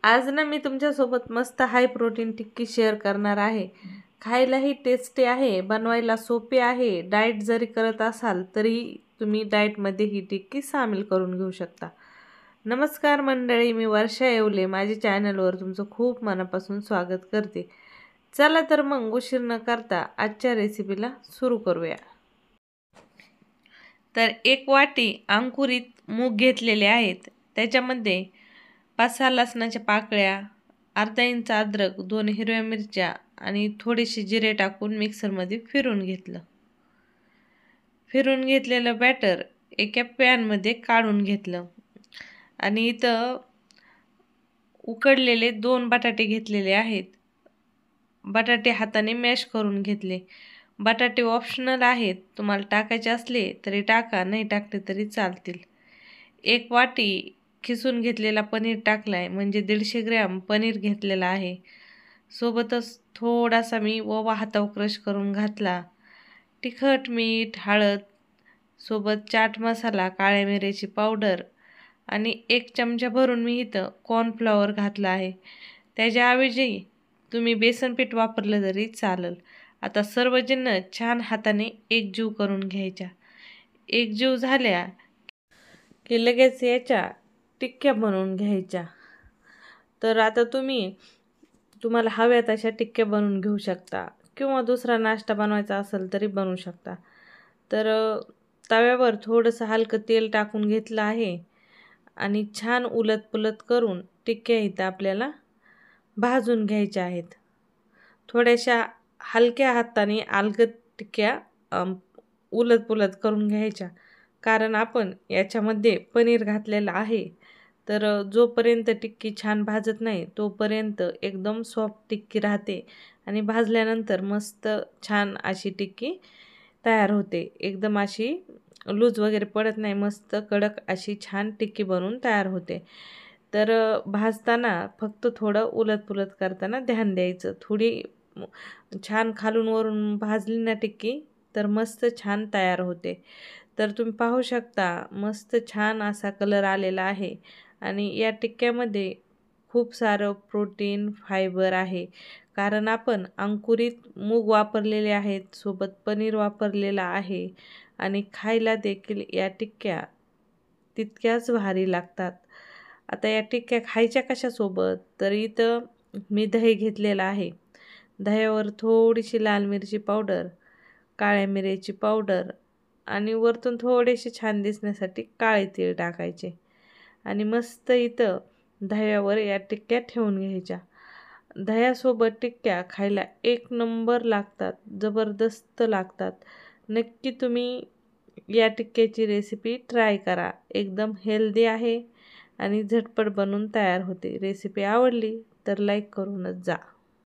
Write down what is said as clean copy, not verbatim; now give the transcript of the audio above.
आज ना मी तुमच्यासोबत मस्त हाय प्रोटीन टिक्की शेअर करणार आहे। खायलाही टेस्टी आहे, बनवायला सोपी आहे। डाएट जरी करत असाल तरी तुम्ही डाएटमध्ये ही टिक्की सामील करून घेऊ शकता। नमस्कार मंडळी, मी वर्षा येवले माझ्या चॅनलवर तुमचं खूप मनापासून स्वागत करते। चला तर मग उशीर न करता आजच्या रेसिपीला सुरू करूया। तर 1 वाटी अंकुरित मूग घेतलेले आहेत। त्याच्यामध्ये 5-6 लसणाच्या पाकळ्या, अर्धा इंच अद्रक, 2 हिरव्या मिरच्या आणि थोडेसे जिरे टाकून मिक्सरमध्ये फिरून घेतलं। फिरून घेतलेलं बॅटर एका पॅनमध्ये काढून घेतलं आणि इथं उकडलेले 2 बटाटे घेतलेले आहेत। बटाटे हाताने मॅश करून घेतले। बटाटे ऑप्शनल आहेत, तुम्हाला टाकायचे असले तरी टाका, नाही टाकले तरी चालतील। 1 वाटी खिसून घेतलेला पनीर टाकलाय, म्हणजे 150 ग्रॅम पनीर घेतलेला आहे। सोबतच थोडासा मी ओवा हातावर क्रश करून घातला। तिखट, मीठ, हळद, सोबत चाट मसाला, काळ्या मिऱ्याची पावडर आणि 1 चमचा भरून मी इथं कॉर्नफ्लॉवर घातला आहे। त्याच्याऐवजी तुम्ही बेसन पीठ वापरलं तरी चालेल। आता सर्व जिन्नस छान हाताने एकजीव करून घ्यायच्या। एकजीव झाल्या की लगेच याच्या टिक्क्या बनवून घ्यायच्या। तर आता तुम्हाला हव्या तशा टिक्क्या बनवून घेऊ शकता किंवा दुसरा नाश्ता बनवायचा असेल तरी बनवू शकता। तर तव्यावर थोडंसं हलकं तेल टाकून घेतलं आहे आणि छान उलटपुलट करून टिक्क्या इथं आपल्याला भाजून घ्यायच्या आहेत। थोड्याशा हलक्या हाताने अलगद टिक्क्या उलटपुलट करून घ्यायच्या, कारण आपण याच्यामध्ये पनीर घातलेलं आहे। तर जोपर्यंत टिक्की छान भाजत नाही तोपर्यंत एकदम सॉफ्ट टिक्की राहते आणि भाजल्यानंतर मस्त छान अशी टिक्की तयार होते। एकदम अशी लूज वगैरे पडत नाही, मस्त कडक अशी छान टिक्की बनवून तयार होते। तर भाजताना फक्त थोडं उलटपुलट करताना ध्यान द्यायचं। थोडी छान खालून वरून भाजली ना टिक्की तर मस्त छान तयार होते। तर तुम्ही पाहू शकता मस्त छान असा कलर आलेला आहे आणि या टिक्क्यामध्ये खूप सारं प्रोटीन, फायबर आहे, कारण आपण अंकुरित मूग वापरलेले आहेत, सोबत पनीर वापरलेला आहे आणि खायला देखील या टिक्क्या तितक्याच भारी लागतात। आता या टिक्क्या खायच्या कशासोबत, तर इथं मी दही घेतलेलं आहे। दह्यावर थोडीशी लाल मिरची पावडर, काळ्या मिऱ्याची पावडर आणि वरतून थोडेसे छान दिसण्यासाठी काळे तीळ टाकायचे आणि मस्त इथं दह्यावर या टिक्क्या ठेवून घ्यायच्या। दह्यासोबत टिक्क्या खायला 1 नंबर लागतात, जबरदस्त लागतात। नक्की तुम्ही या टिक्क्याची रेसिपी ट्राय करा। एकदम हेल्दी आहे आणि झटपट बनून तयार होते। रेसिपी आवडली तर लाईक करूनच जा।